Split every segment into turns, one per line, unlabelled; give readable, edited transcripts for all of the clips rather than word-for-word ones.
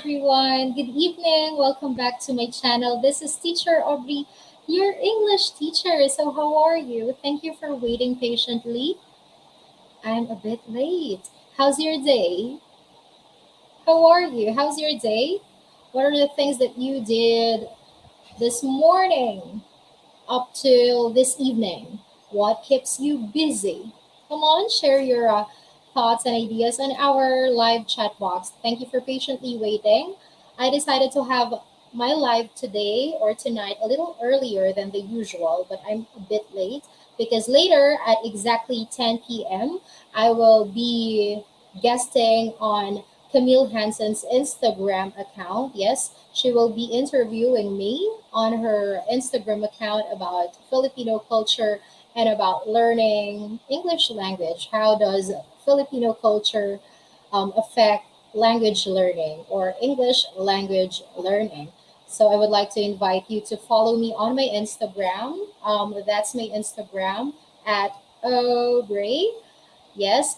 everyone. Good evening. Welcome back to my channel. This is Teacher Aubrey, your English teacher. So, how are you? Thank you for waiting patiently. I'm a bit late. How's your day? How are you? How's your day? What are the things that you did this morning up till this evening? What keeps you busy? Come on, share your thoughts and ideas on our live chat box. Thank you for patiently waiting. I decided to have my live today or tonight a little earlier than the usual, but I'm a bit late because later at exactly 10 p.m., I will be guesting on Camille Hansen's Instagram account. Yes, she will be interviewing me on her Instagram account about Filipino culture and about learning English language. How does Filipino culture affect language learning or English language learning? So I would like to invite you to follow me on my Instagram. That's my Instagram at Aubrey. Yes,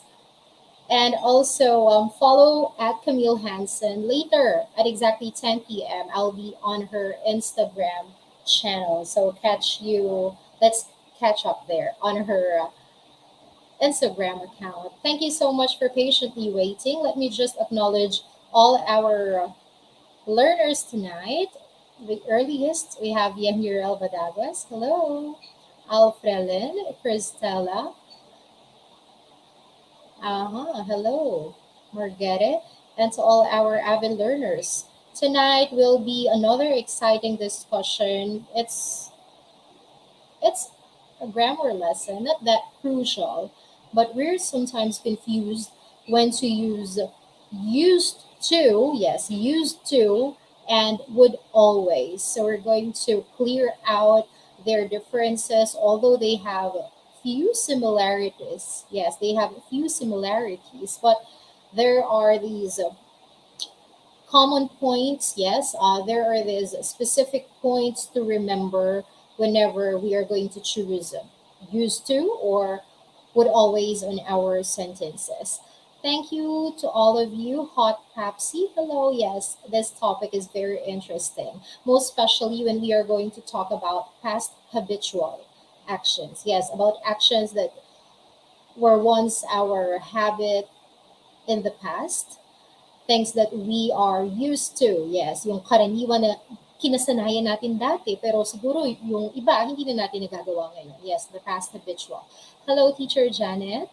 and also follow at Camille Hansen. Later at exactly 10 p.m., I'll be on her Instagram channel. So let's catch up there on her Instagram account. Thank you so much for patiently waiting. Let me just acknowledge all our learners tonight. The earliest, we have Yahirel Badagas. Hello. Alfrelin, Cristela, hello, Margette, and to all our avid learners. Tonight will be another exciting discussion. It's a grammar lesson, not that crucial, but we're sometimes confused when to use used to, yes, used to, and would always. So we're going to clear out their differences, although they have few similarities. Yes, they have a few similarities, but there are these common points. Yes, there are these specific points to remember whenever we are going to choose used to or would always on our sentences. Thank you to all of you. Hot Pepsi, hello. Yes, this topic is very interesting, most especially when we are going to talk about past habitual actions. Yes, about actions that were once our habit in the past, things that we are used to. Yes, yung karaniwan na kinasanayan natin dati, pero siguro yung iba, hindi na natin nagagawa ngayon. Yes, the past habitual. Hello, Teacher Janet.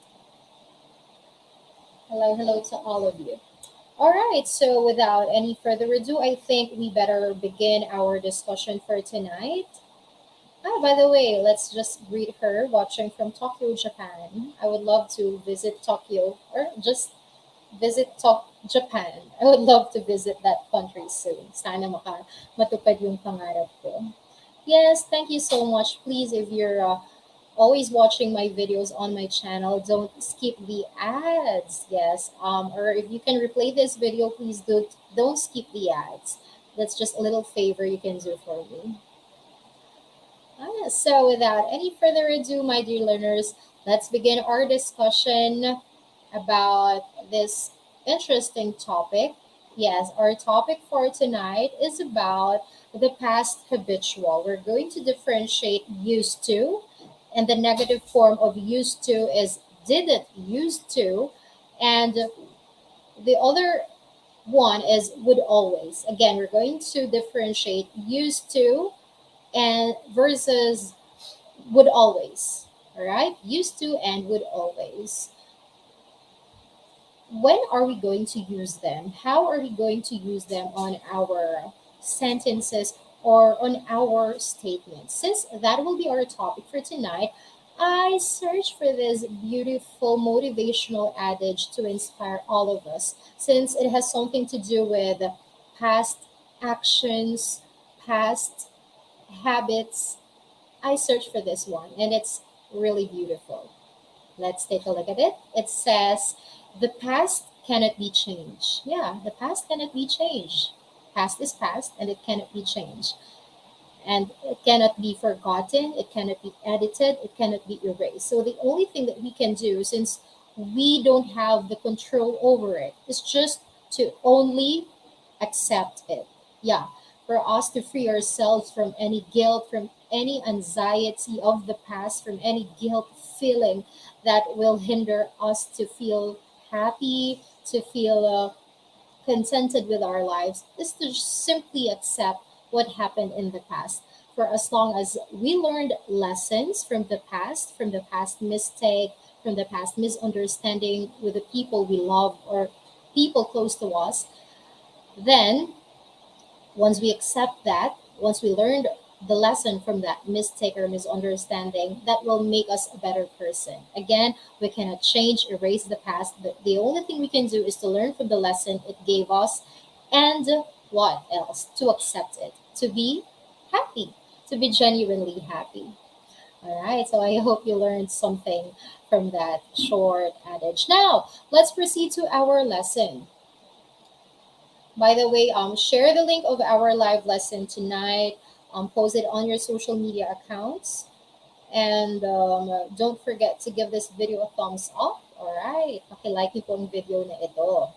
Hello, hello to all of you. All right, so without any further ado, I think we better begin our discussion for tonight. By the way, let's just greet her watching from Tokyo, Japan. I would love to visit Tokyo or just Japan. I would love to visit that country soon. Sana matupad yung pangarap ko. Yes, thank you so much. Please, if you're always watching my videos on my channel, don't skip the ads. Yes, or if you can replay this video, please don't skip the ads. That's just a little favor you can do for me. So without any further ado, my dear learners, let's begin our discussion about this interesting topic. Yes, our topic for tonight is about the past habitual. We're going to differentiate used to, and the negative form of used to is didn't used to, and the other one is would always. Again, we're going to differentiate used to and versus would always. All right, used to and would always. When are we going to use them? How are we going to use them on our sentences or on our statements? Since that will be our topic for tonight, I searched for this beautiful motivational adage to inspire all of us, since it has something to do with past actions, past habits. I searched for this one and it's really beautiful. Let's take a look at it. It says, the past cannot be changed. Yeah, the past cannot be changed. Past is past and it cannot be changed. And it cannot be forgotten, it cannot be edited, it cannot be erased. So the only thing that we can do, since we don't have the control over it, is just to only accept it. Yeah, for us to free ourselves from any guilt, from any anxiety of the past, from any guilt feeling that will hinder us to feel happy, to feel contented with our lives, is to simply accept what happened in the past. For as long as we learned lessons from the past mistake, from the past misunderstanding with the people we love or people close to us, then once we accept that, once we learned the lesson from that mistake or misunderstanding, that will make us a better person. Again, we cannot change, erase the past. The only thing we can do is to learn from the lesson it gave us and what else? To accept it, to be happy, to be genuinely happy. All right, so I hope you learned something from that short adage. Now, let's proceed to our lesson. By the way, share the link of our live lesson tonight. Post it on your social media accounts. And don't forget to give this video a thumbs up. Alright, like niyo po ang video na ito.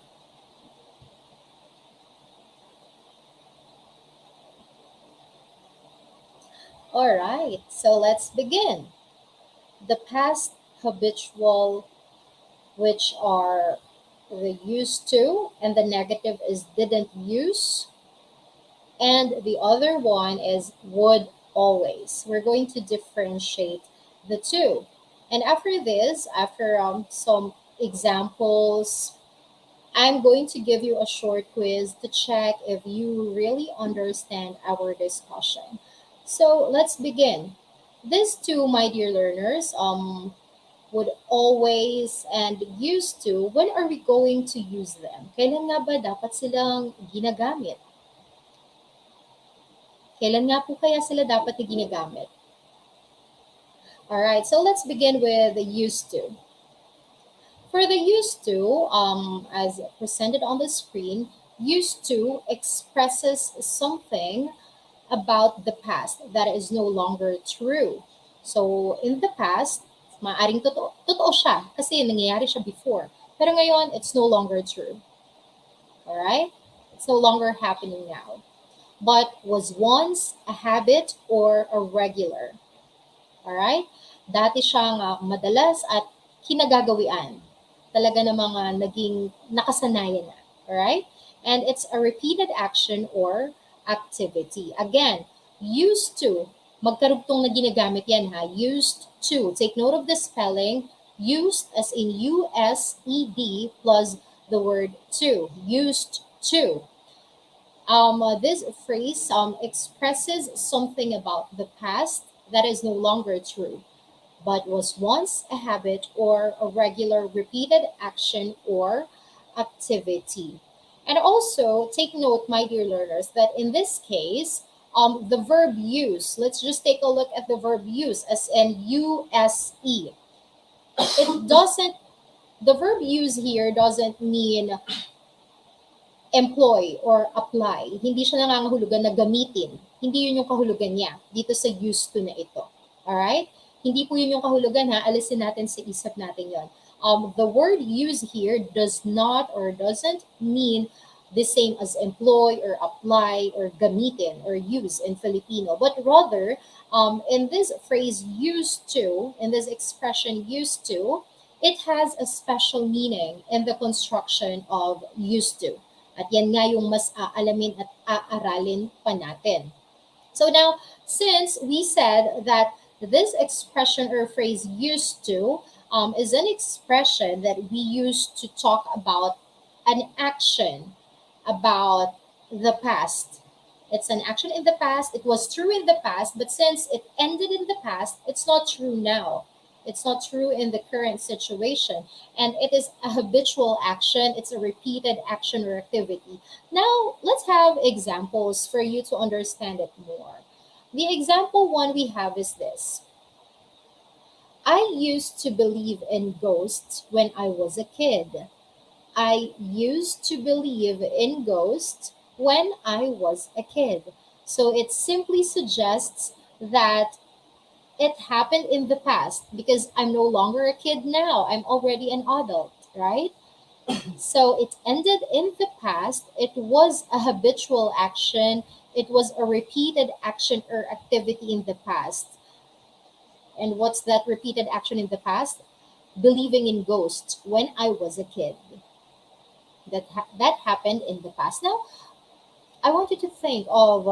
Alright, so let's begin. The past habitual, which are the used to, and the negative is didn't use, and the other one is would always. We're going to differentiate the two. And after this, after some examples, I'm going to give you a short quiz to check if you really understand our discussion. So let's begin. These two, my dear learners, would always and used to, when are we going to use them? Kailan nga ba dapat silang ginagamit? Kailan nga po kaya sila dapat na ginagamit? Alright, so let's begin with the used to. For the used to, as presented on the screen, used to expresses something about the past that is no longer true. So, in the past, maaring totoo siya kasi nangyayari siya before. Pero ngayon, it's no longer true. Alright? It's no longer happening now. But was once a habit or a regular. Alright? Dati siyang madalas at kinagagawian. Talaga namang naging nakasanayan na. Alright? And it's a repeated action or activity. Again, used to. Magkarugtong na ginagamit yan ha. Used to. Take note of the spelling. Used as in U-S-E-D plus the word to. Used to. This phrase expresses something about the past that is no longer true, but was once a habit or a regular repeated action or activity. And also, take note, my dear learners, that in this case, the verb use, let's just take a look at the verb use as in U-S-E. It doesn't, the verb use here doesn't mean employ or apply. Hindi siya nangangahulugan na gamitin. Hindi yun yung kahulugan niya dito sa used to na ito. Alright? Hindi po yun yung kahulugan ha. Alisin natin sa isip natin yon. The word use here does not or doesn't mean the same as employ or apply or gamitin or use in Filipino. But rather, in this phrase used to, in this expression used to, it has a special meaning in the construction of used to. At yan nga yung mas aalamin at aaralin pa natin. So now, since we said that this expression or phrase used to is an expression that we use to talk about an action about the past. It's an action in the past. It was true in the past, but since it ended in the past, it's not true now. It's not true in the current situation. And it is a habitual action. It's a repeated action or activity. Now, let's have examples for you to understand it more. The example one we have is this. I used to believe in ghosts when I was a kid. I used to believe in ghosts when I was a kid. So it simply suggests that it happened in the past because I'm no longer a kid now. I'm already an adult, right? So it ended in the past. It was a habitual action. It was a repeated action or activity in the past. And what's that repeated action in the past? Believing in ghosts when I was a kid. That happened in the past. Now, I want you to think of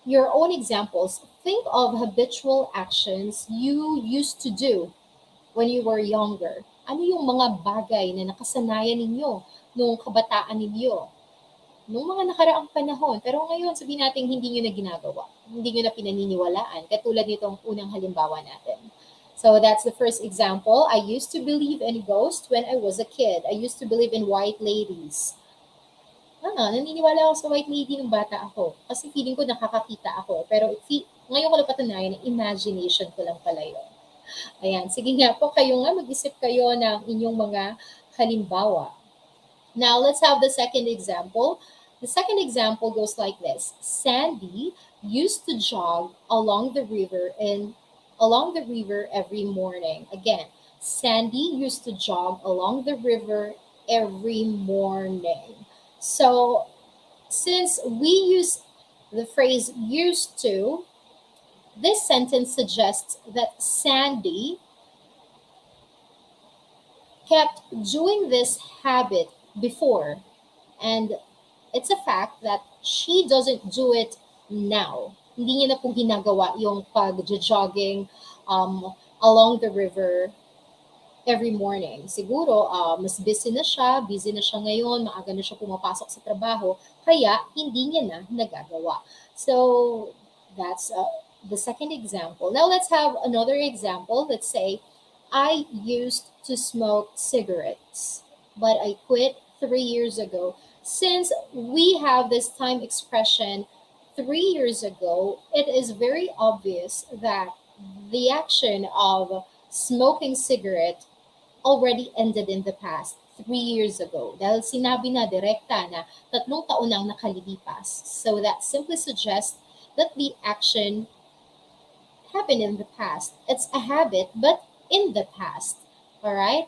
your own examples. Think of habitual actions you used to do when you were younger. Ano yung mga bagay na nakasanayan ninyo nung kabataan ninyo? Nung mga nakaraang panahon. Pero ngayon, sabihin natin hindi nyo na ginagawa. Hindi nyo na pinaniniwalaan. Katulad nitong unang halimbawa natin. So that's the first example. I used to believe in ghosts when I was a kid. I used to believe in white ladies. Naniniwala ako sa white lady nung bata ako. Kasi feeling ko nakakakita ako. Pero ngayon ko napatunayan na imagination ko lang pala yun. Ayan, sige nga po kayo nga, mag-isip kayo ng inyong mga halimbawa. Now, let's have the second example. The second example goes like this. Sandy used to jog along the river every morning. Again, Sandy used to jog along the river every morning. So, since we use the phrase used to, this sentence suggests that Sandy kept doing this habit before, and it's a fact that she doesn't do it now. Hindi niya na po ginagawa yung pag-jogging along the river every morning. Siguro, mas busy na siya ngayon, maaga na siya pumapasok sa trabaho, kaya hindi niya na nagagawa. So, that's the second example. Now, let's have another example. Let's say, I used to smoke cigarettes, but I quit 3 years ago. Since we have this time expression 3 years ago, it is very obvious that the action of smoking cigarette already ended in the past 3 years ago. Dahil sinabi na direkta na 3 taon ang nakalilipas. So that simply suggests that the action happened in the past. It's a habit, but in the past. All right?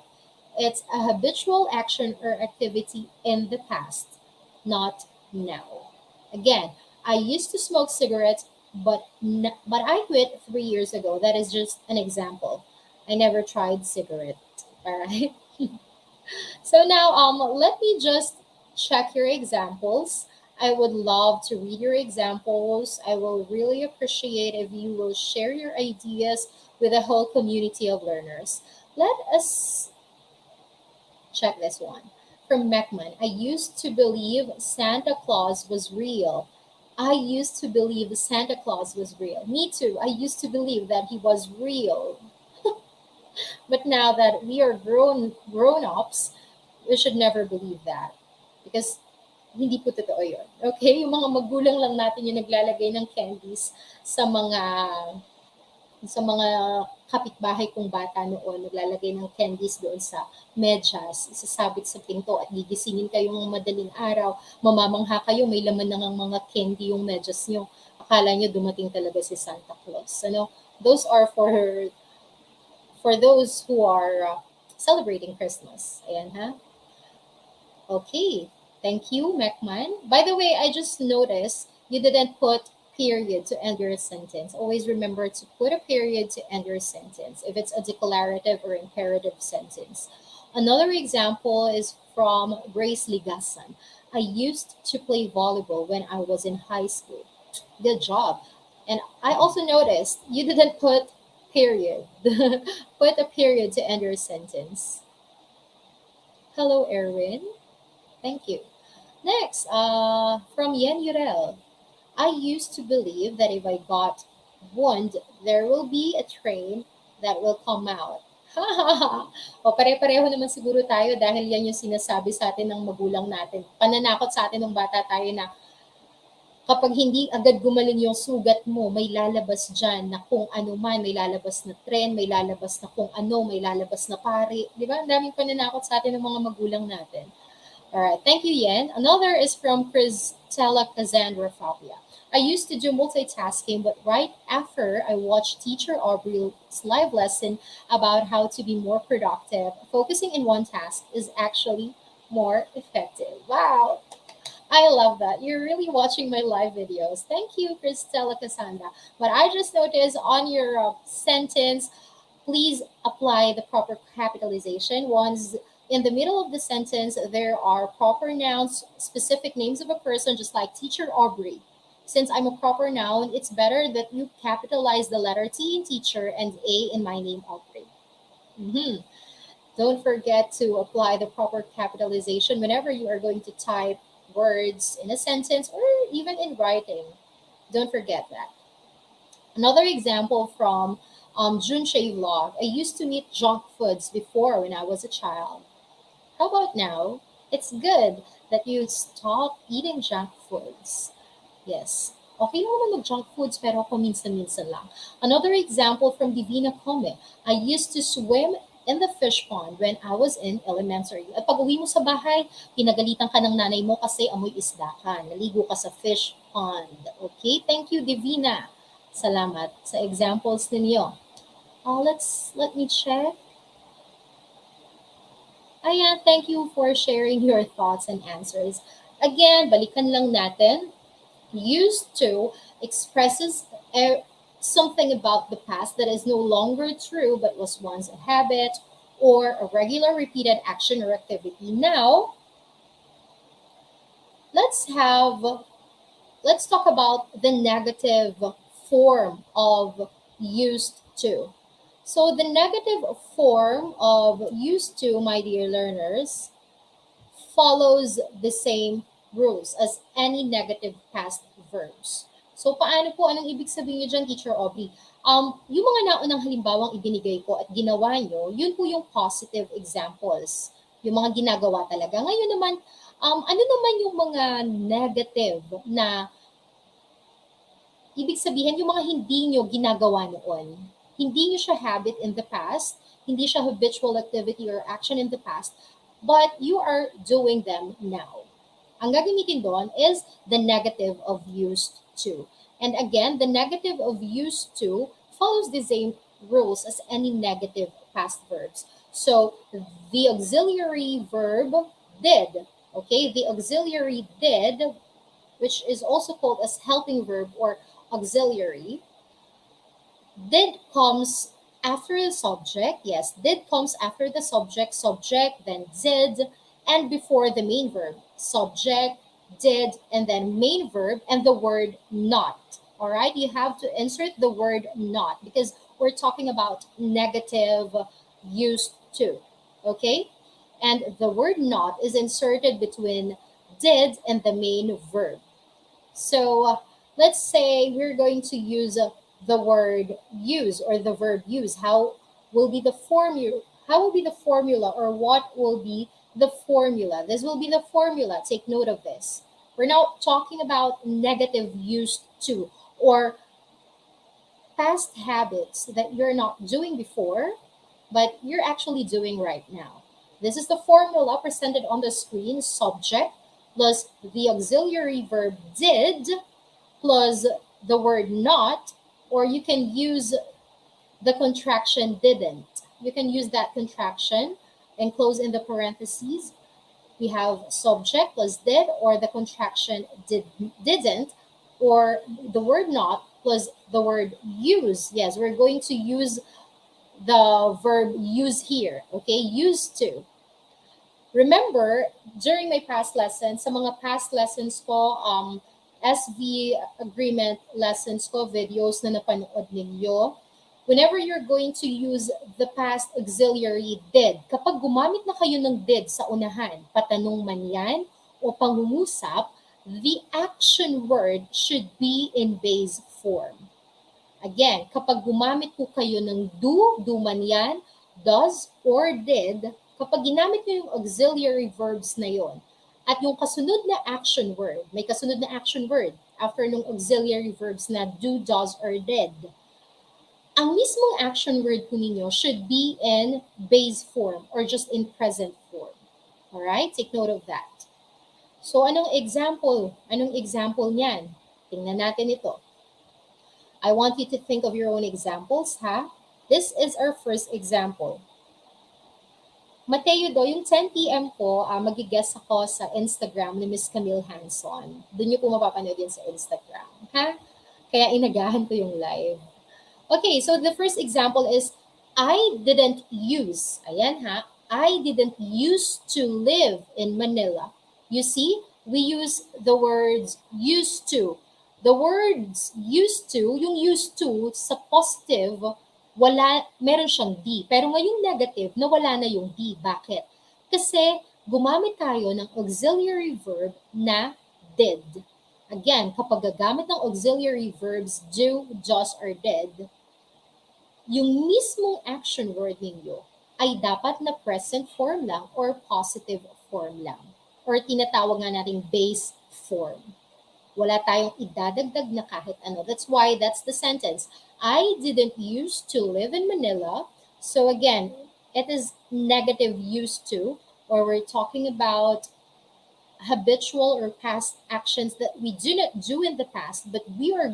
It's a habitual action or activity in the past, not now. Again, I used to smoke cigarettes, but I quit 3 years ago. That is just an example. I never tried cigarette. All right. So now, let me just check your examples. I would love to read your examples. I will really appreciate if you will share your ideas with a whole community of learners. Let us check this one. From Meckman, I used to believe Santa Claus was real. I used to believe Santa Claus was real. Me too. I used to believe that he was real. But now that we are grown ups, we should never believe that. Because hindi po totoo yun. Okay? Yung mga magulang lang natin yung naglalagay ng candies sa mga kapitbahay kong bata noon, naglalagay ng candies doon sa medyas, isasabit sa pinto at gigisingin kayo ng madaling araw, mamamangha kayo, may laman na ng mga candy yung medyas nyo. Akala nyo dumating talaga si Santa Claus. Those are for those who are celebrating Christmas. Ayan ha. Okay. Thank you, Mekman. By the way, I just noticed you didn't put period to end your sentence. Always remember to put a period to end your sentence if it's a declarative or imperative sentence. Another example is from Grace Ligasan. I used to play volleyball when I was in high school. Good job. And I also noticed you didn't put period. Put a period to end your sentence. Hello, Erwin. Thank you. Next, from Yen Yurel. I used to believe that if I got wound, there will be a train that will come out. O pare-pareho naman siguro tayo dahil yan yung sinasabi sa atin ng magulang natin. Pananakot sa atin ng bata tayo na kapag hindi agad gumaling yung sugat mo, may lalabas dyan na kung ano man, may lalabas na tren, may lalabas na kung ano, may lalabas na pari. Di ba? Ang daming pananakot sa atin ng mga magulang natin. All right, thank you, Yen. Another is from Christella Cassandra Fabia. I used to do multitasking, but right after I watched Teacher Aubrey's live lesson about how to be more productive, focusing in one task is actually more effective. Wow, I love that. You're really watching my live videos. Thank you, Christella Cassandra. But I just noticed on your sentence, please apply the proper capitalization. Once in the middle of the sentence, there are proper nouns, specific names of a person, just like Teacher Aubrey. Since I'm a proper noun, it's better that you capitalize the letter T in teacher and A in my name, Aubrey. Mhm. Don't forget to apply the proper capitalization whenever you are going to type words in a sentence or even in writing. Don't forget that. Another example from Junshei vlog. I used to eat junk foods before when I was a child. How about now? It's good that you stop eating junk foods. Yes. Okay lang naman mag-junk foods pero paminsan-minsan lang. Another example from Divina Come. I used to swim in the fish pond when I was in elementary. At pag uwi mo sa bahay, pinagalitan ka ng nanay mo kasi amoy isda ka. Naligo ka sa fish pond. Okay? Thank you, Divina. Salamat sa examples ninyo. Let me check. Ayan, thank you for sharing your thoughts and answers. Again, balikan lang natin. Used to expresses something about the past that is no longer true but was once a habit or a regular repeated action or activity. Now, let's have let's talk about the negative form of used to. So the negative form of used to, my dear learners, follows the same rules as any negative past verbs. So paano po, anong ibig sabihin nyo dyan, Teacher Aubrey? Yung mga naunang halimbawang ibinigay ko at ginawa nyo, yun po yung positive examples. Yung mga ginagawa talaga. Ngayon naman, ano naman yung mga negative na ibig sabihin yung mga hindi nyo ginagawa noon. Hindi nyo siya habit in the past, hindi siya habitual activity or action in the past, but you are doing them now. Ang gagamitin doon is the negative of used to. And again, the negative of used to follows the same rules as any negative past verbs. So the auxiliary verb did, okay, the auxiliary did, which is also called as helping verb or auxiliary, did comes after the subject. Yes, did comes after the subject, then did, and before the main verb. Subject, did, and then main verb, and the word not. All right, you have to insert the word not because we're talking about negative used to. Okay, and the word not is inserted between did and the main verb. So let's say we're going to use the word use or the verb use. How will be the formula? How will be the formula, or what will be the formula? This will be the formula. Take note of this. We're now talking about negative used to, or past habits that you're not doing before, but you're actually doing right now. This is the formula presented on the screen: subject plus the auxiliary verb did plus the word not, or you can use the contraction didn't. You can use that contraction and close in the parentheses. We have subject plus did, or the contraction didn't, or the word not plus the word use. Yes, we're going to use the verb use here. Okay, used to. Remember, during my past lessons, sa mga past lessons ko, SV agreement lessons ko, videos na napanood ninyo, whenever you're going to use the past auxiliary did, kapag gumamit na kayo ng did sa unahan, patanong man yan o pangungusap, the action word should be in base form. Again, kapag gumamit po kayo ng do man yan, does, or did, kapag ginamit nyo yung auxiliary verbs na yon, at yung kasunod na action word, may kasunod na action word after nung auxiliary verbs na do, does, or did, ang mismong action word po ninyo should be in base form or just in present form. Alright? Take note of that. So, anong example? Anong example niyan? Tingnan natin ito. I want you to think of your own examples, ha? This is our first example. Mateo do, yung 10 p.m. po, mag-guest ako sa Instagram ni Miss Camille Hanson. Doon niyo po mapapanood yun sa Instagram. Ha? Kaya inagahan ko yung live. Okay, so the first example is, I didn't use, ayan ha, I didn't used to live in Manila. You see, we use the words used to. The words used to, yung used to sa positive, wala, meron siyang D. Pero ngayong negative, nawala na yung D. Bakit? Kasi gumamit tayo ng auxiliary verb na did. Again, kapag gagamit ng auxiliary verbs do, does, or did, yung mismong action word ninyo ay dapat na present form lang or positive form lang. Or tinatawag nga natin base form. Wala tayong idadagdag na kahit ano. That's why that's the sentence. I didn't used to live in Manila. So again, it is negative used to, or we're talking about habitual or past actions that we do not do in the past, but we are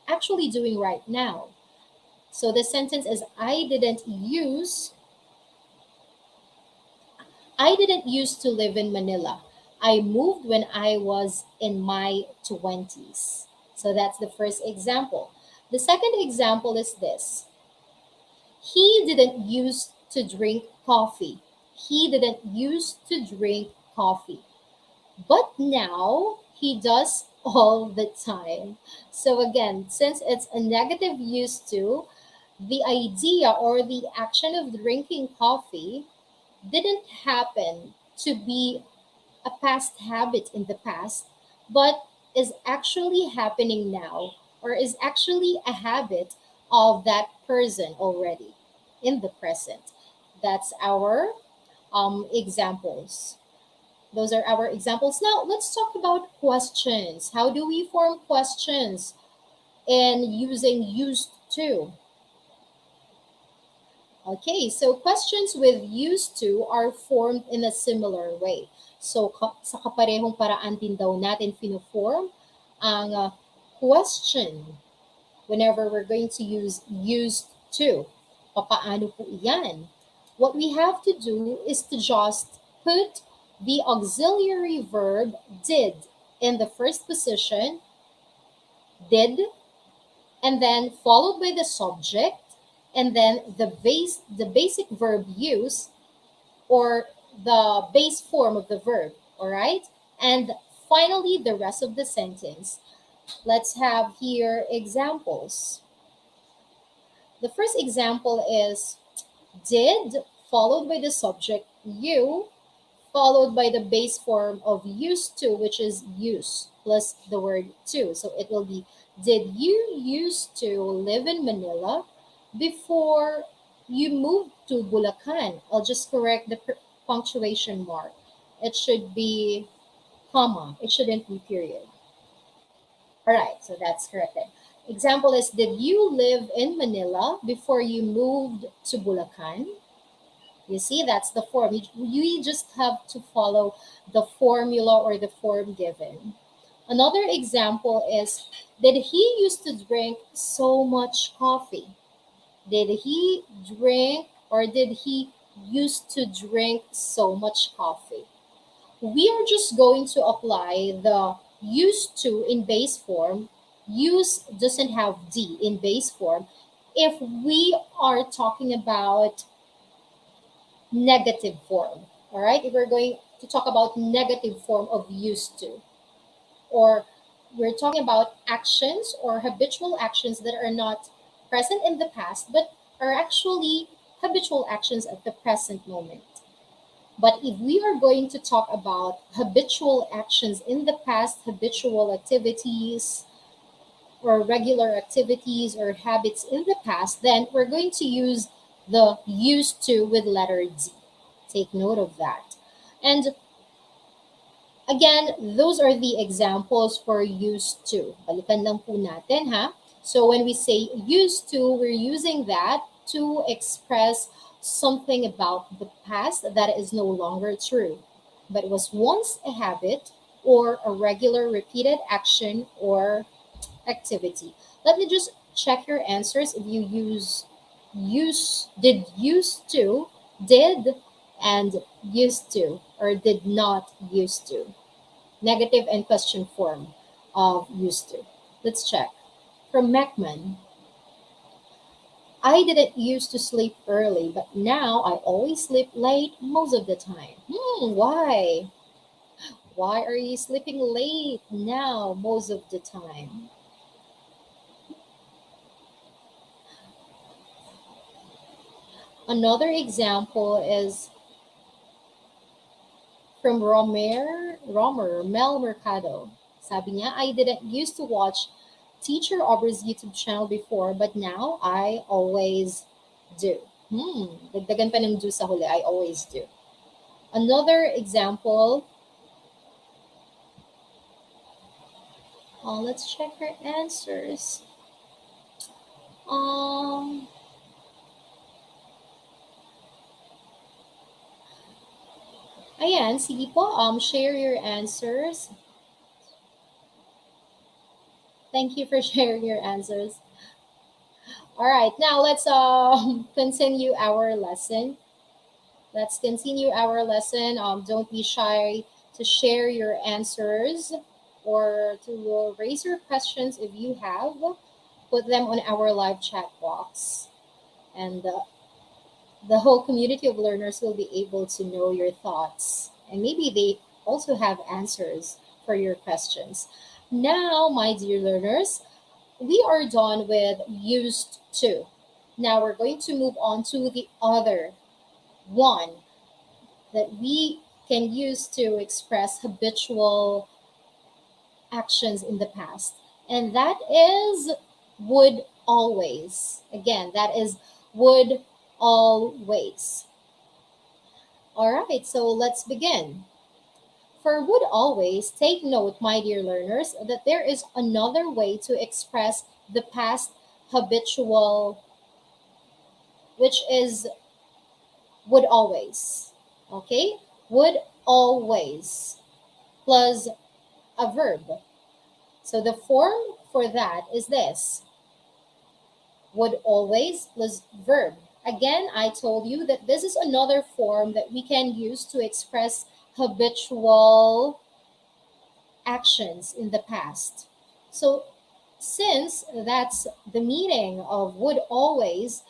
actually doing right now. So the sentence is, I didn't used to live in Manila. I moved when I was in my 20s. So that's the first example. The second example is this. He didn't used to drink coffee. He didn't used to drink coffee. But now he does all the time. So again, since it's a negative used to, the idea or the action of drinking coffee didn't happen to be a past habit in the past, but is actually happening now, or is actually a habit of that person already in the present. That's our examples. Those are our examples. Now, let's talk about questions. How do we form questions in using used to? Okay, so questions with used to are formed in a similar way. So, sa kaparehong paraan din daw natin fino-form ang question whenever we're going to use used to. Papaano po iyan? What we have to do is to just put the auxiliary verb did in the first position, did, and then followed by the subject, and then the basic verb use, or the base form of the verb, all right? And finally, the rest of the sentence. Let's have here examples. The first example is did, followed by the subject you, followed by the base form of used to, which is use, plus the word to. So it will be, did you used to live in Manila before you moved to Bulacan? I'll just correct the punctuation mark. It should be comma. It shouldn't be period. All right, so that's corrected. Example is, did you live in Manila before you moved to Bulacan? You see, that's the form. You just have to follow the formula or the form given. Another example is, did he used to drink so much coffee? Did he drink, or did he used to drink so much coffee? We are just going to apply the used to in base form. Use doesn't have D in base form if we are talking about negative form. All right, if we're going to talk about negative form of used to, or we're talking about actions or habitual actions that are not present in the past but are actually habitual actions at the present moment. But if we are going to talk about habitual actions in the past, habitual activities or regular activities or habits in the past, then we're going to use the used to with letter D. Take note of that. And again, those are the examples for used to. Balikan lang po natin, ha? So when we say used to, we're using that to express something about the past that is no longer true, but was once a habit or a regular repeated action or activity. Let me just check your answers if you used to, did, and used to, or did not used to. Negative and question form of used to. Let's check. From Macman, I didn't used to sleep early, but now I always sleep late most of the time. Why? Why are you sleeping late now most of the time? Another example is from Romer Mel Mercado. Sabi niya, I didn't used to watch Teacher Aubrey's YouTube channel before, but now I always do. Dagdagan pa ng do sa huli, I always do. Another example, let's check her answers. Um, Ayan, sige po, share your answers. Thank you for sharing your answers. All right, now let's continue our lesson. Let's continue our lesson. Don't be shy to share your answers or to raise your questions if you have. Put them on our live chat box. And the whole community of learners will be able to know your thoughts. And maybe they also have answers for your questions. Now, my dear learners, we are done with used to. Now we're going to move on to the other one that we can use to express habitual actions in the past. And that is would always. Again, that is would always. All right, so let's begin. For would always, take note, my dear learners, that there is another way to express the past habitual, which is would always. Okay? Would always plus a verb. So the form for that is this: would always plus verb. Again, I told you that this is another form that we can use to express habitual actions in the past. So, since that's the meaning of would always,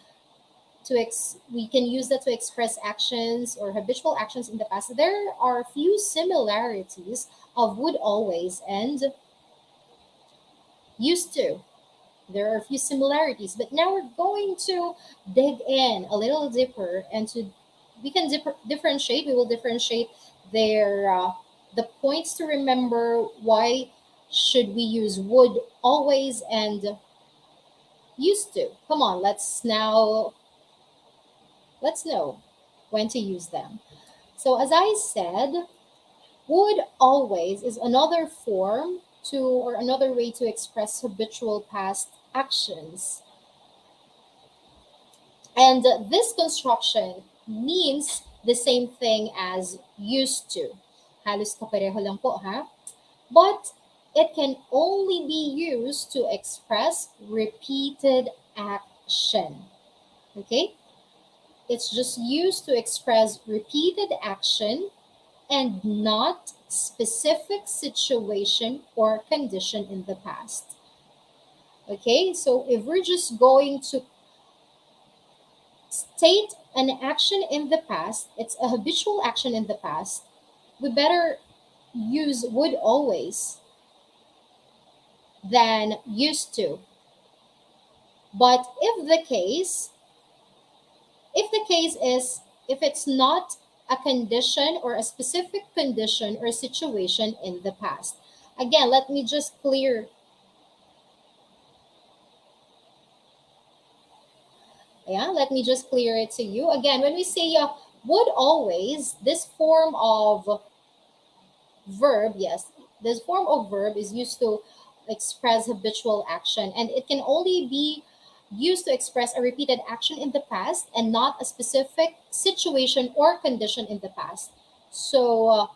we can use that to express actions or habitual actions in the past. There are a few similarities of would always and used to. There are a few similarities, but now we're going to dig in a little deeper and to we can differentiate. We will differentiate their the points to remember. Why should we use would always and used to? Come on, let's know when to use them. So as I said, would always is another form to or another way to express habitual past actions. And this construction means the same thing as used to. Halos kapareho lang po, ha? But it can only be used to express repeated action. Okay? It's just used to express repeated action and not specific situation or condition in the past. Okay, so if we're just going to state an action in the past, it's a habitual action in the past, we better use would always than used to. But if the case is if it's not a condition or a specific condition or situation in the past. Again, let me just clear. Yeah, let me just clear it to you. Again, when we say would always, this form of verb, yes, this form of verb is used to express habitual action, and it can only be used to express a repeated action in the past and not a specific situation or condition in the past. So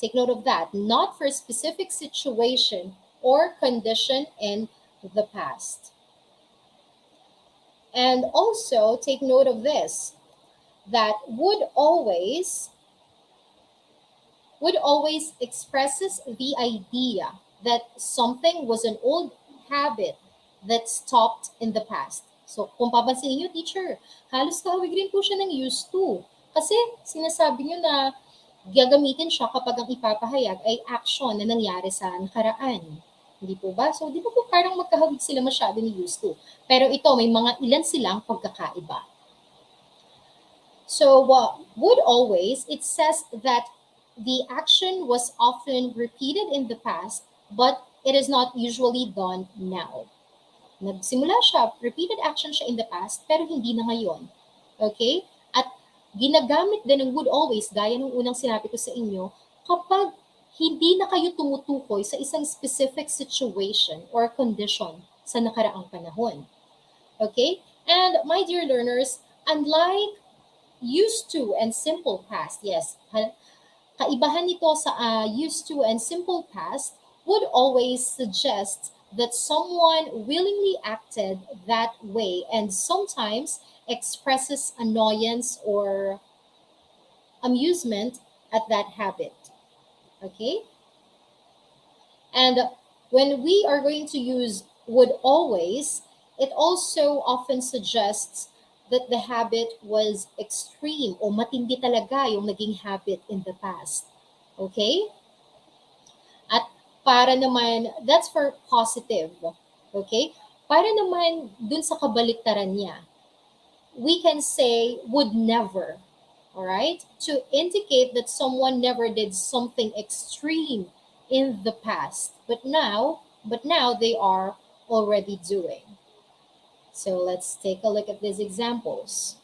take note of that. Not for a specific situation or condition in the past. And also take note of this, that would always expresses the idea that something was an old habit that stopped in the past. So, kung papansin niyo, teacher, halos kahawig rin po siya ng used to. Kasi sinasabi niyo na gagamitin siya kapag ang ipapahayag ay action na nangyari sa nakaraan. Hindi po ba? So, di ba po parang magkahawig sila masyado ni used to. Pero ito, may mga ilan silang pagkakaiba. So, would always, it says that the action was often repeated in the past, but it is not usually done now. Nagsimula siya, repeated action siya in the past, pero hindi na ngayon. Okay? At ginagamit din ng would always, gaya ng unang sinabi ko sa inyo, kapag hindi na kayo tumutukoy sa isang specific situation or condition sa nakaraang panahon. Okay? And my dear learners, unlike used to and simple past, yes, kaibahan nito sa used to and simple past, would always suggest that someone willingly acted that way and sometimes expresses annoyance or amusement at that habit. Okay? And when we are going to use would always, it also often suggests that the habit was extreme o matindi talaga yung naging habit in the past. Okay? At para naman, that's for positive. Okay? Para naman dun sa kabaliktaran niya, we can say would never. Alright? To indicate that someone never did something extreme in the past, but now they are already doing. So let's take a look at these examples.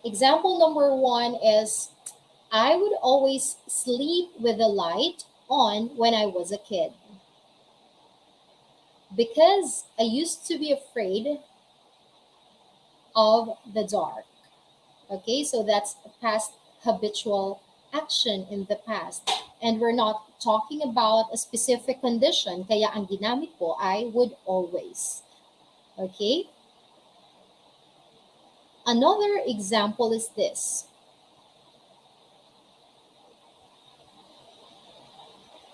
Example number 1 is, I would always sleep with the light on when I was a kid because I used to be afraid of the dark. Okay, so that's a past habitual action in the past. And we're not talking about a specific condition, kaya ang ginamit ko ay would always. Okay? Another example is this.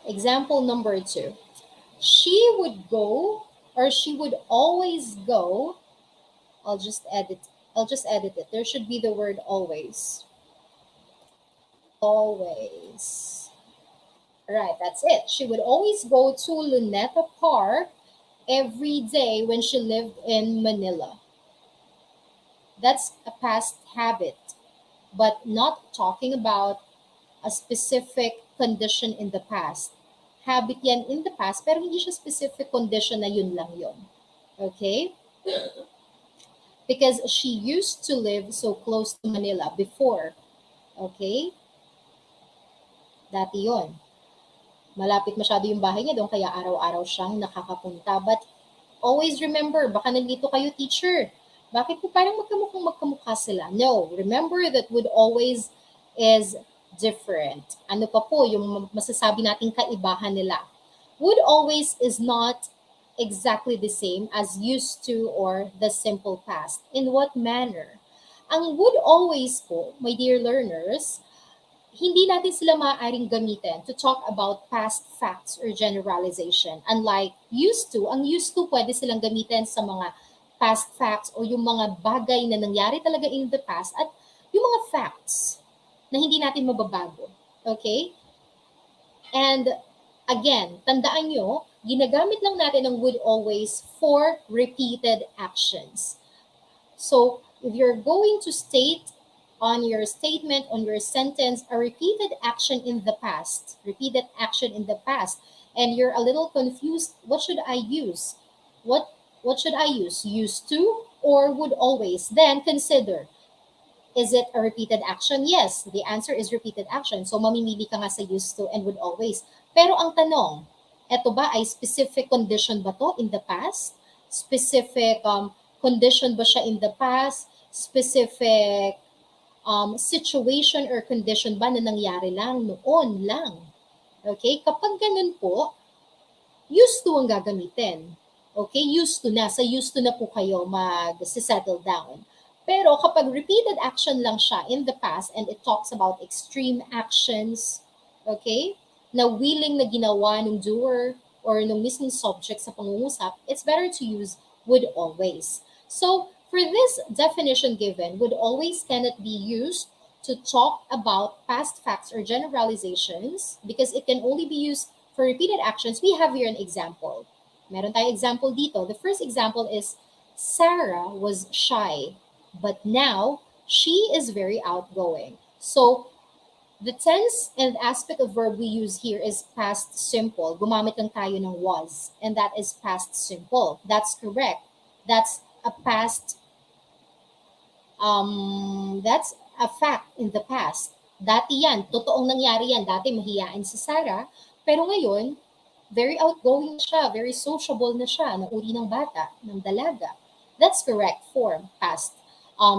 Example number 2. She would go, or she would always go. I'll just edit it. There should be the word always. Always. Right, that's it. She would always go to Luneta Park every day when she lived in Manila. That's a past habit, but not talking about a specific condition in the past. Habit yan in the past, pero hindi siya specific condition na yun lang yun. Okay? Because she used to live so close to Manila before. Okay? Dati yun. Malapit masyado yung bahay niya doon, kaya araw-araw siyang nakakapunta. But always remember, baka nandito kayo, teacher. Bakit po parang magkamukha sila? No, remember that would always is different. Ano pa po yung masasabi nating kaibahan nila? Would always is not exactly the same as used to or the simple past. In what manner? Ang would always po, my dear learners, hindi natin sila maaaring gamitin to talk about past facts or generalization. Unlike used to, ang used to pwede silang gamitin sa mga past facts o yung mga bagay na nangyari talaga in the past at yung mga facts na hindi natin mababago. Okay? And again, tandaan nyo, ginagamit lang natin ang would always for repeated actions. So, if you're going to state on your statement, on your sentence, a repeated action in the past, and you're a little confused, what should I use? What should I use? Used to or would always? Then consider, is it a repeated action? Yes, the answer is repeated action. So mamimili ka nga sa used to and would always. Pero ang tanong, eto ba ay specific condition ba to in the past? Specific condition ba siya in the past? Specific situation or condition ba na nangyari lang noon lang? Okay? Kapag ganun po, used to ang gagamitin. Okay? Used to na. Sa used to na po kayo mag-settle down. Pero kapag repeated action lang siya in the past and it talks about extreme actions, okay, na willing na ginawa ng doer or ng mismong subject sa pangungusap, it's better to use would always. So, for this definition given, would always cannot be used to talk about past facts or generalizations because it can only be used for repeated actions. We have here an example. Meron tayong example dito. The first example is Sarah was shy, but now she is very outgoing. So, the tense and aspect of verb we use here is past simple. Gumamit lang tayo ng was, and that is past simple. That's correct. That's a past, that's a fact in the past. Dati yan, totoong nangyari yan. Dati mahiyain si Sarah, pero ngayon, very outgoing na siya, very sociable na siya, ng uri ng bata, ng dalaga. That's correct form, past,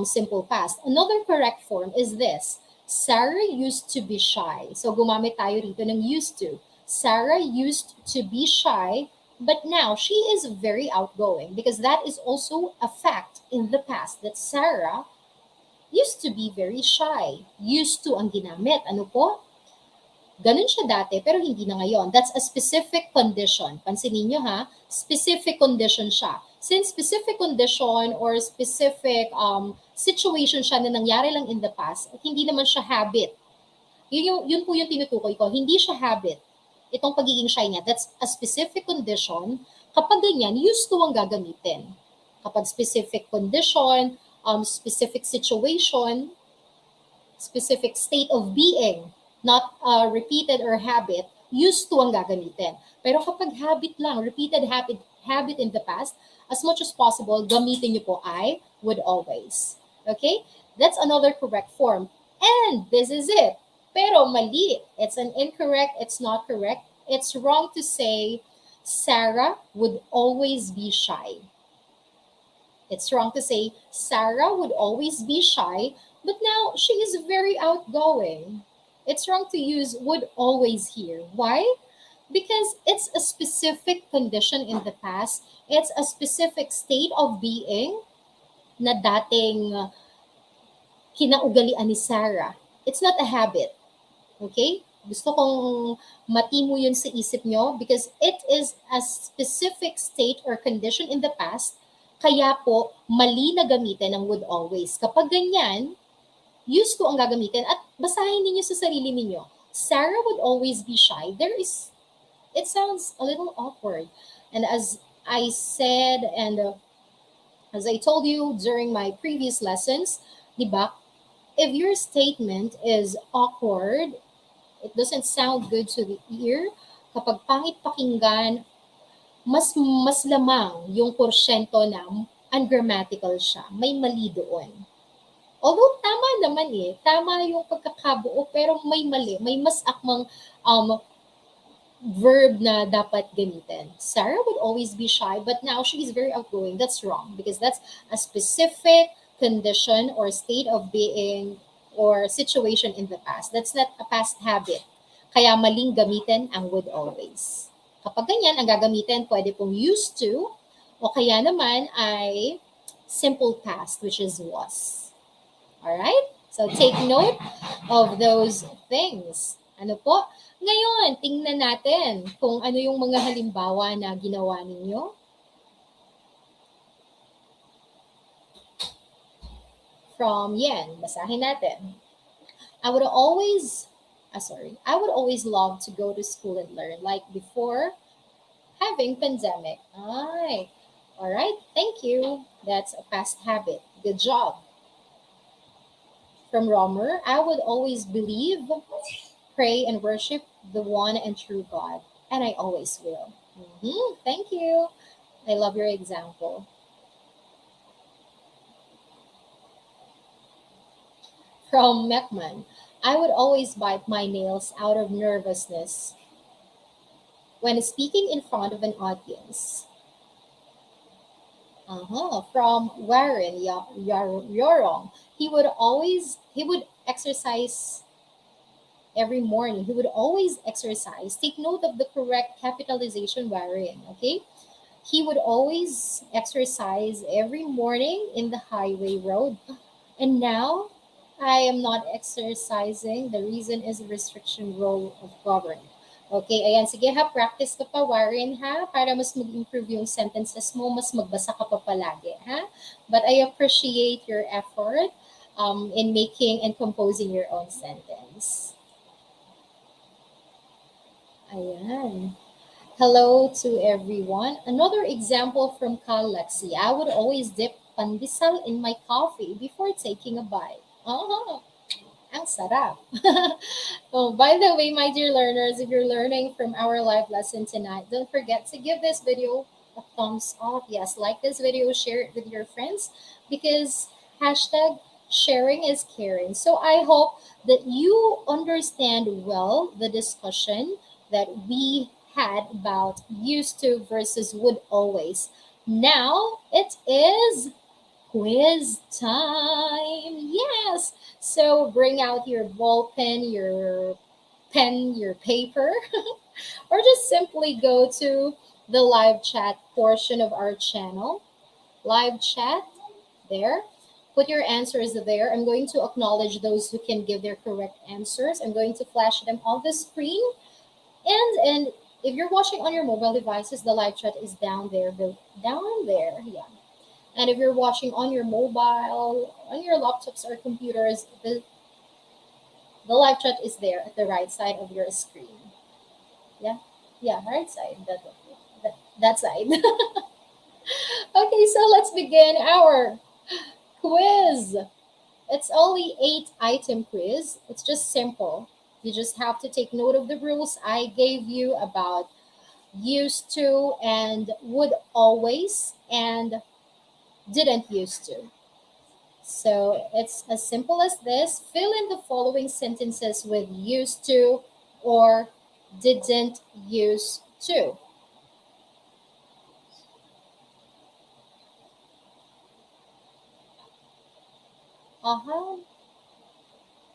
simple past. Another correct form is this. Sarah used to be shy. So gumamit tayo rito ng used to. Sarah used to be shy, but now she is very outgoing because that is also a fact in the past that Sarah used to be very shy. Used to ang ginamit. Ano po? Ganun siya dati, pero hindi na ngayon. That's a specific condition. Pansinin nyo ha, specific condition siya. Since specific condition or specific situation siya na nangyari lang in the past, at hindi naman siya habit. Yun po yung tinutukoy ko. Hindi siya habit. Itong pagiging shy niya, that's a specific condition. Kapag ganyan, used to ang gagamitin. Kapag specific condition, specific situation, specific state of being, not repeated or habit, used to ang gagamitin. Pero kapag habit lang, repeated habit in the past, as much as possible, gamitin niyo po I would always. Okay? That's another correct form. And this is it. Pero mali. It's an incorrect, it's not correct. It's wrong to say Sarah would always be shy. It's wrong to say Sarah would always be shy, but now she is very outgoing. It's wrong to use would always here. Why? Because it's a specific condition in the past. It's a specific state of being na dating kinaugalian ni Sarah. It's not a habit. Okay? Gusto kong matimo yun sa isip nyo because it is a specific state or condition in the past. Kaya po, mali na gamitin ang would always. Kapag ganyan, used to ang gagamitin at basahin ninyo sa sarili ninyo. Sarah would always be shy. It sounds a little awkward. And as I said and as I told you during my previous lessons, di ba, if your statement is awkward, it doesn't sound good to the ear, kapag pangit pakinggan, mas lamang yung porsyento na ungrammatical siya. May mali doon. Although tama naman tama yung pagkakabuo, pero may mali, may mas akmang verb na dapat gamitin. Sarah would always be shy, but now she is very outgoing. That's wrong because that's a specific condition or state of being or situation in the past. That's not a past habit. Kaya maling gamitin ang would always. Kapag ganyan, ang gagamitin, pwede pong used to, o kaya naman ay simple past, which is was. Alright? So, take note of those things. Ano po? Ngayon, tingnan natin kung ano yung mga halimbawa na ginawa ninyo. From Yen, basahin natin. I would always love to go to school and learn like before having pandemic. All right, thank you. That's a past habit. Good job. From Romer, I would always believe, pray, and worship the one and true God, and I always will. Thank you. I love your example. From Mekman, I would always bite my nails out of nervousness when speaking in front of an audience. From Warren Yorong, he would exercise every morning. He would always exercise. Take note of the correct capitalization wiring, okay? He would always exercise every morning in the highway road. And now I am not exercising. The reason is restriction role of government. Okay, ayan. Sige ha, practice ka pa, Warren ha, para mas mag-improve yung sentences mo, mas magbasa ka pa palagi ha. But I appreciate your effort in making and composing your own sentence. Ayan. Hello to everyone. Another example from Kalexi. I would always dip pandesal in my coffee before taking a bite. Oh, ang sarap. Oh, by the way, my dear learners, if you're learning from our live lesson tonight, don't forget to give this video a thumbs up. Yes, like this video, share it with your friends because hashtag sharing is caring. So I hope that you understand well the discussion that we had about used to versus would always. Now it is quiz time. Yes. So bring out your ball pen, your pen, your paper, or just simply go to the live chat portion of our channel. Live chat there. Put your answers there. I'm going to acknowledge those who can give their correct answers. I'm going to flash them on the screen. And if you're watching on your mobile devices, the live chat is down there. Down there, yeah. And if you're watching on your mobile, on your laptops or computers, the live chat is there at the right side of your screen. Yeah, yeah, right side. That side. Okay, so let's begin our quiz. It's only 8 item quiz. It's just simple. You just have to take note of the rules I gave you about used to and would always and didn't used to. So it's as simple as this. Fill in the following sentences with used to or didn't use to. Aha,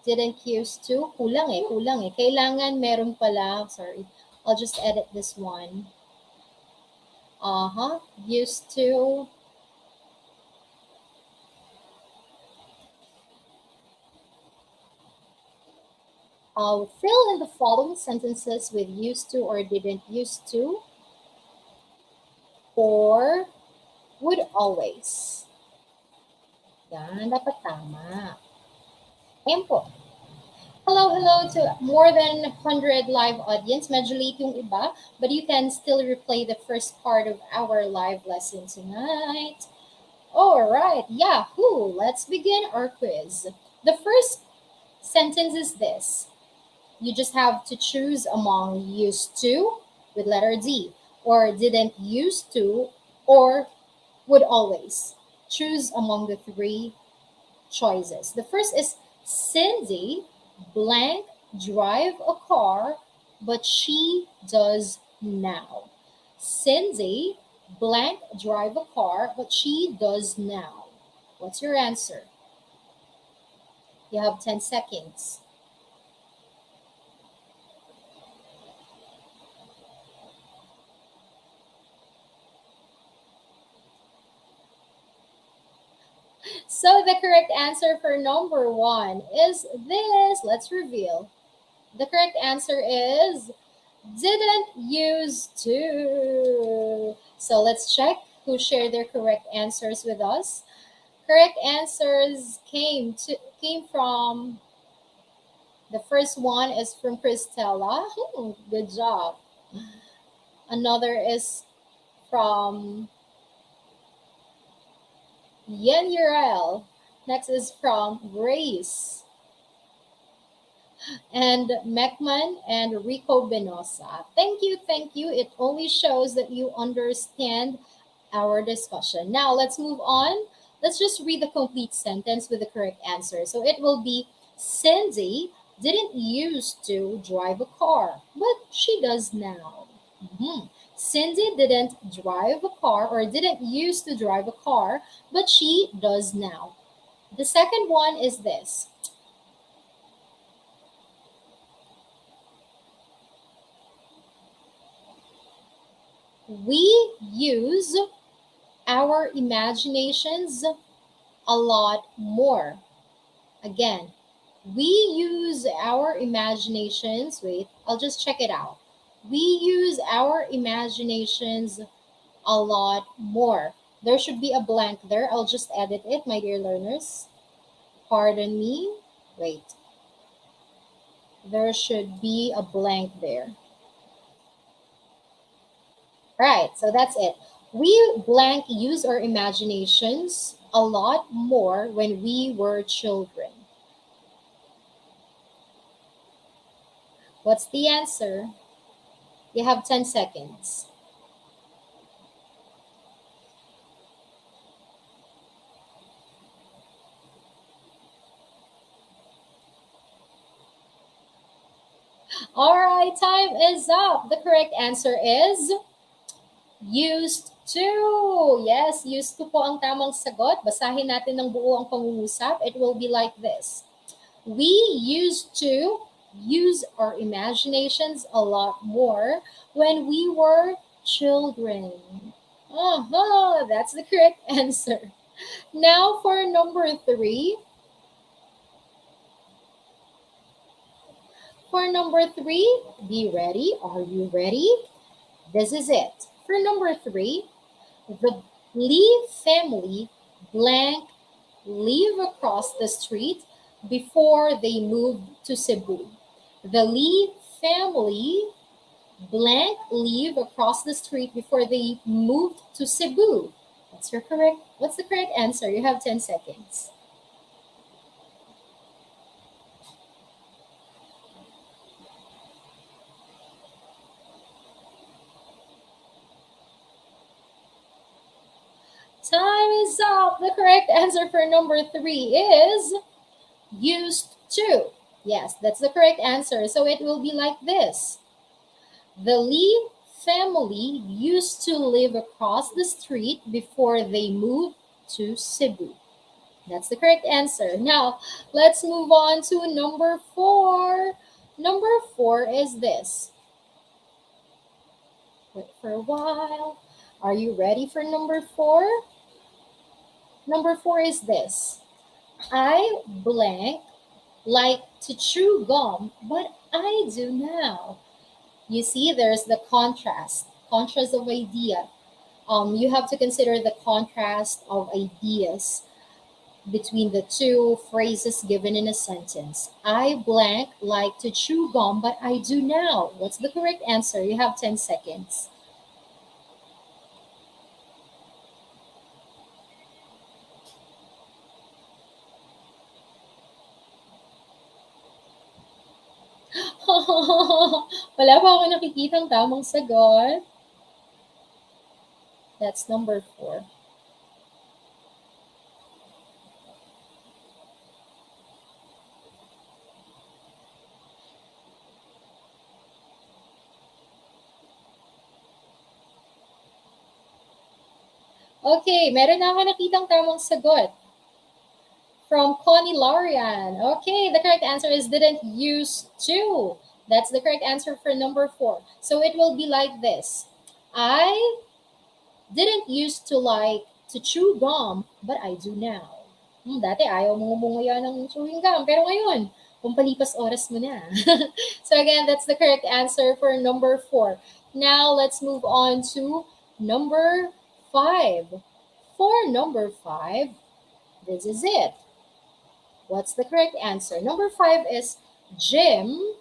didn't used to. Kulang eh, kulang eh. Kailangan meron pala. Sorry, I'll just edit this one. Used to. I'll fill in the following sentences with used to or didn't used to or would always. Yan, dapat tama. Ayan po. Hello, hello to more than 100 live audience. Medyo late yung iba, but you can still replay the first part of our live lesson tonight. All right, Yahoo! Let's begin our quiz. The first sentence is this. You just have to choose among used to with letter D, or didn't used to, or would always. Choose among the three choices. The first is Cindy blank drive a car, but she does now. Cindy blank drive a car, but she does now. What's your answer? You have 10 seconds. So the correct answer for number one is this. Let's reveal. The correct answer is didn't use to. So let's check who shared their correct answers with us. Correct answers came from the first one is from Christella. Good job. Another is from Yen Urel. Next is from Grace. And Mekman and Rico Benosa. Thank you, thank you. It only shows that you understand our discussion. Now let's move on. Let's just read the complete sentence with the correct answer. So it will be Cindy didn't used to drive a car, but she does now. Cindy didn't drive a car or didn't used to drive a car, but she does now. The second one is this. We use our imaginations a lot more. Again, we use our imaginations. Wait, I'll just check it out. We use our imaginations a lot more. There should be a blank there. I'll just edit it, my dear learners. Pardon me. Wait. There should be a blank there. Right, so that's it. We blank use our imaginations a lot more when we were children. What's the answer? You have 10 seconds. All right, time is up. The correct answer is used to. Yes, used to po ang tamang sagot. Basahin natin ng buo ang pangungusap. It will be like this. We used to use our imaginations a lot more when we were children. That's the correct answer. Now for number 3. For number 3, be ready. Are you ready? This is it. For number 3, the Lee family blank live across the street before they moved to Cebu. The Lee family blank live across the street before they moved to Cebu. What's the correct answer? You have 10 seconds. Time is up. The correct answer for number 3 is used to. Yes, that's the correct answer. So it will be like this. The Lee family used to live across the street before they moved to Cebu. That's the correct answer. Now, let's move on to number 4. Number 4 is this. Wait for a while. Are you ready for number 4? Number 4 is this. I blank like to chew gum, but I do now. You see, there's the contrast of idea. You have to consider the contrast of ideas between the two phrases given in a sentence. I blank like to chew gum, but I do now. What's the correct answer? You have 10 seconds. Wala pa ako nakikitang tamang sagot. That's number 4. Okay, meron na ako nakitang tamang sagot. From Connie Larian. Okay, the correct answer is didn't use to. That's the correct answer for number 4. So it will be like this. I didn't used to like to chew gum, but I do now. Dati ayaw mong umunguya ng chewing gum, pero ngayon, kumpalipas oras mo na. So again, that's the correct answer for number 4. Now let's move on to number 5. For number 5, this is it. What's the correct answer? Number 5 is Jim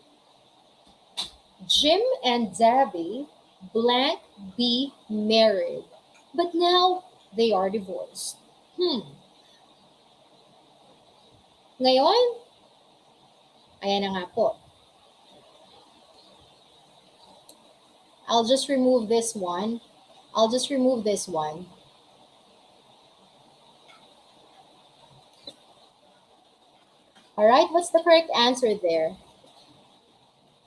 and Debbie blank be married, but now they are divorced. Ngayon, ayan na nga po. I'll just remove this one. All right, what's the correct answer there?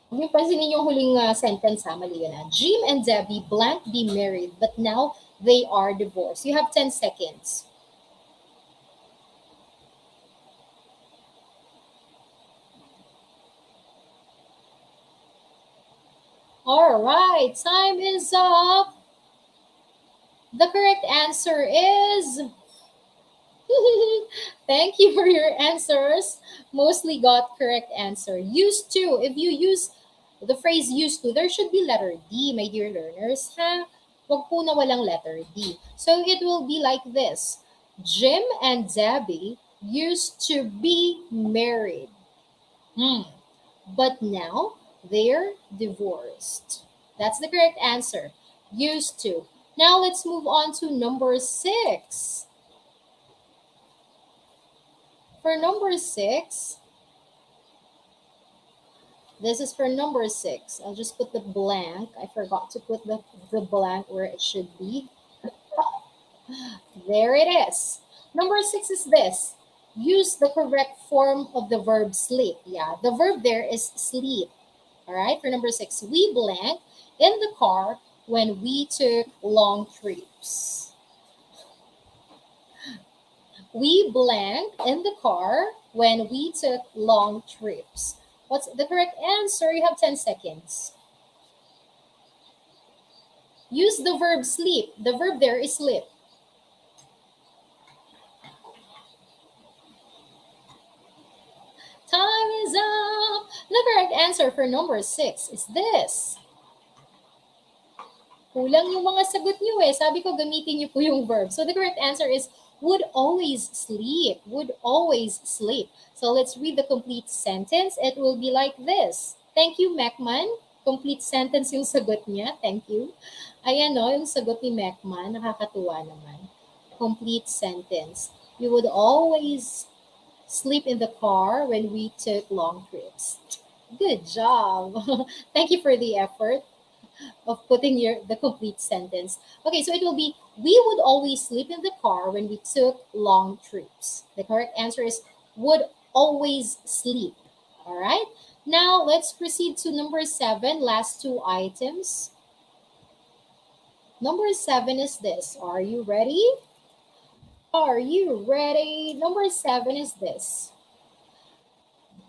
Huwag niyo pansinin yung huling sentence, mali yun. Jim and Debbie blank be married, but now they are divorced. You have 10 seconds. All right, time is up. The correct answer is thank you for your answers. Mostly got correct answer. Used to. If you use the phrase used to, there should be letter D, my dear learners. Ha? Wag po na walang letter D. So it will be like this. Jim and Debbie used to be married. Hmm. But now they're divorced. That's the correct answer. Used to. Now let's move on to number six. For number six, this is for number six. I'll just put the blank. I forgot to put the blank where it should be. There it is. Number six is this. Use the correct form of the verb sleep. Yeah, the verb there is sleep. All right, for number six, we blank in the car when we took long trips. We blank in the car when we took long trips. What's the correct answer? You have 10 seconds. Use the verb sleep. The verb there is sleep. Time is up. The correct answer for number six is this. Kulang yung mga sagot niyo eh. Sabi ko gamitin niyo po yung verb. So the correct answer is would always sleep. Would always sleep. So let's read the complete sentence. It will be like this. Thank you, Macman. Complete sentence yung sagot niya. Thank you. Ayan o, yung sagot ni Macman. Nakakatuwa naman. Complete sentence. We would always sleep in the car when we took long trips. Good job. Thank you for the effort of putting the complete sentence. Okay, so it will be we would always sleep in the car when we took long trips. The correct answer is would always sleep. All right. Now let's proceed to number seven, last two items. Number seven is this. Are you ready? Are you ready? Number seven is this.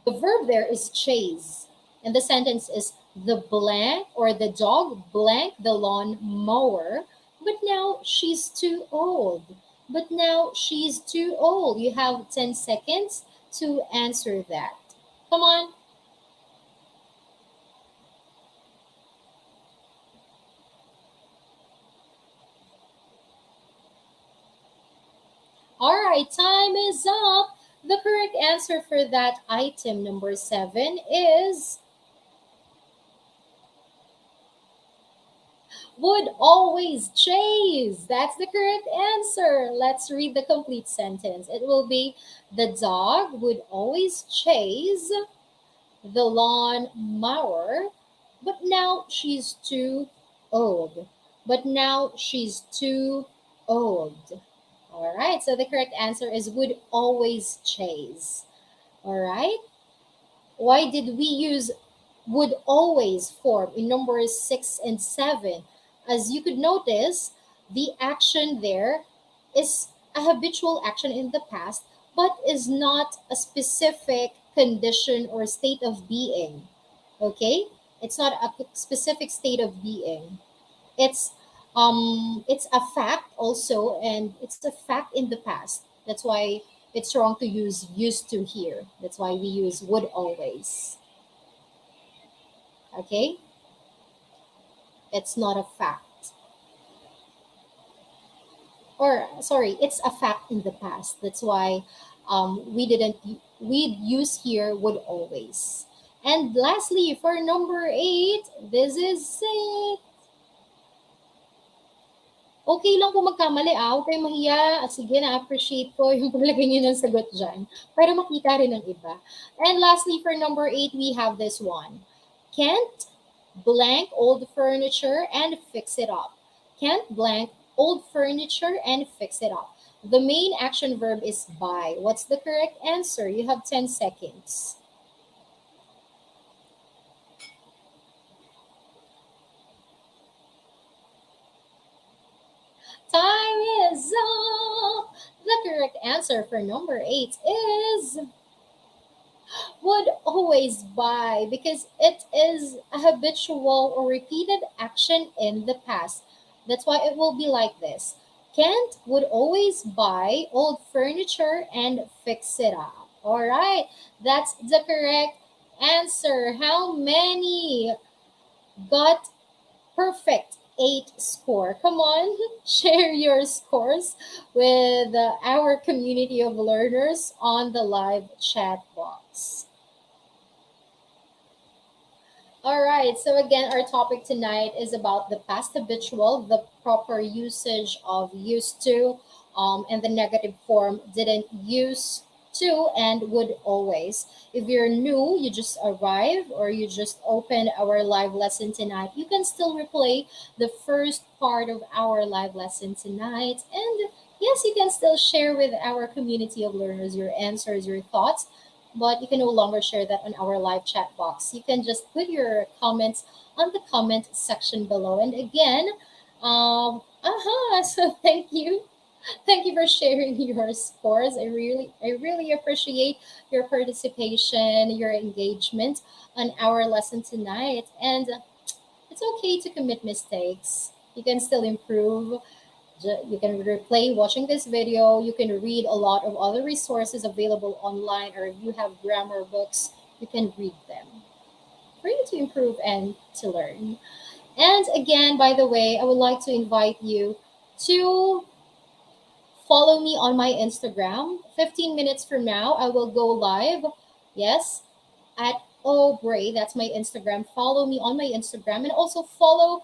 The verb there is chase. And the sentence is the blank or the dog blank the lawn mower, but now she's too old. But now she's too old. You have 10 seconds to answer that. Come on. All right, time is up. The correct answer for that item number seven is would always chase. That's the correct answer. Let's read the complete sentence. It will be the dog would always chase the lawn mower, but now she's too old. But now she's too old. All right, so the correct answer is would always chase. All right. Why did we use would always form in numbers 6 and 7? As you could notice, the action there is a habitual action in the past, but is not a specific condition or state of being. Okay? It's not a specific state of being. It's it's a fact also, and it's a fact in the past. That's why it's wrong to use used to here. That's why we use would always. Okay? It's not a fact. Or, sorry, it's a fact in the past. That's why we didn't, we use here would always. And lastly, for number 8, this is it. Okay lang po magkamali huwag kayong mahiya. Sige, na-appreciate ko yung paglagay niyo ng sagot dyan para makita rin ng iba. And lastly, for number 8, we have this one. Can't blank old furniture and fix it up. Can't blank old furniture and fix it up. The main action verb is buy. What's the correct answer? You have 10 seconds. Time is up. The correct answer for number 8 is would always buy because it is a habitual or repeated action in the past. That's why it will be like this. Kent would always buy old furniture and fix it up. All right, that's the correct answer. How many got perfect 8 score? Come on, share your scores with our community of learners on the live chat box. All right, so again, our topic tonight is about the past habitual, the proper usage of used to, and the negative form didn't use to and would always. If you're new, you just arrived or you just opened our live lesson tonight, you can still replay the first part of our live lesson tonight. And yes, you can still share with our community of learners your answers, your thoughts, but you can no longer share that on our live chat box. You can just put your comments on the comment section below. And again, so thank you for sharing your scores. I really appreciate your participation, your engagement on our lesson tonight. And it's okay to commit mistakes. You can still improve. You can replay watching this video. You can read a lot of other resources available online, or if you have grammar books, you can read them for you to improve and to learn. And again, by the way, I would like to invite you to follow me on my Instagram. 15 minutes from now, I will go live. Yes, at Aubrey. That's my Instagram. Follow me on my Instagram, and also follow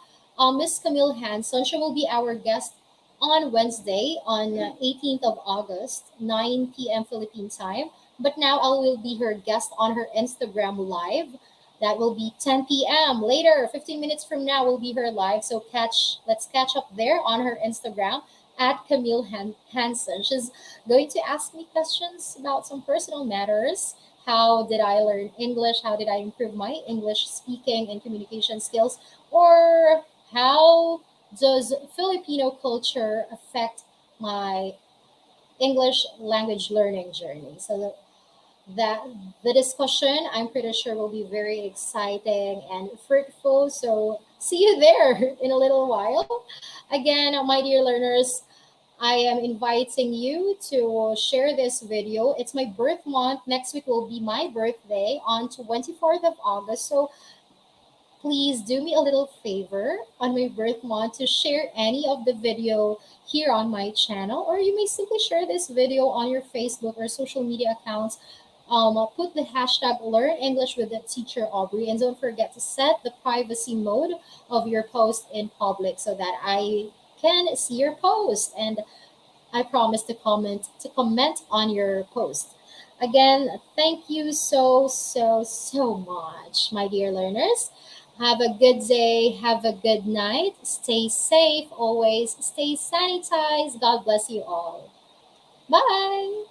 Miss Camille Hanson. She will be our guest on Wednesday, on 18th of August, 9 p.m. Philippine time. But now I will be her guest on her Instagram live. That will be 10 p.m. later. 15 minutes from now will be her live. So let's catch up there on her Instagram at Camille Hanson. She's going to ask me questions about some personal matters. How did I learn English? How did I improve my English speaking and communication skills? Or how does Filipino culture affect my English language learning journey? So that the discussion, I'm pretty sure, will be very exciting and fruitful. So see you there in a little while. Again, my dear learners, I am inviting you to share this video. It's my birth month. Next week will be my birthday on 24th of August. So please do me a little favor on my birth month to share any of the video here on my channel, or you may simply share this video on your Facebook or social media accounts. I'll put the hashtag Learn English with the Teacher Aubrey, and don't forget to set the privacy mode of your post in public so that I can see your post, and I promise to comment on your post. Again, thank you so much, my dear learners. Have a good day, have a good night. Stay safe, always stay sanitized. God bless you all. Bye.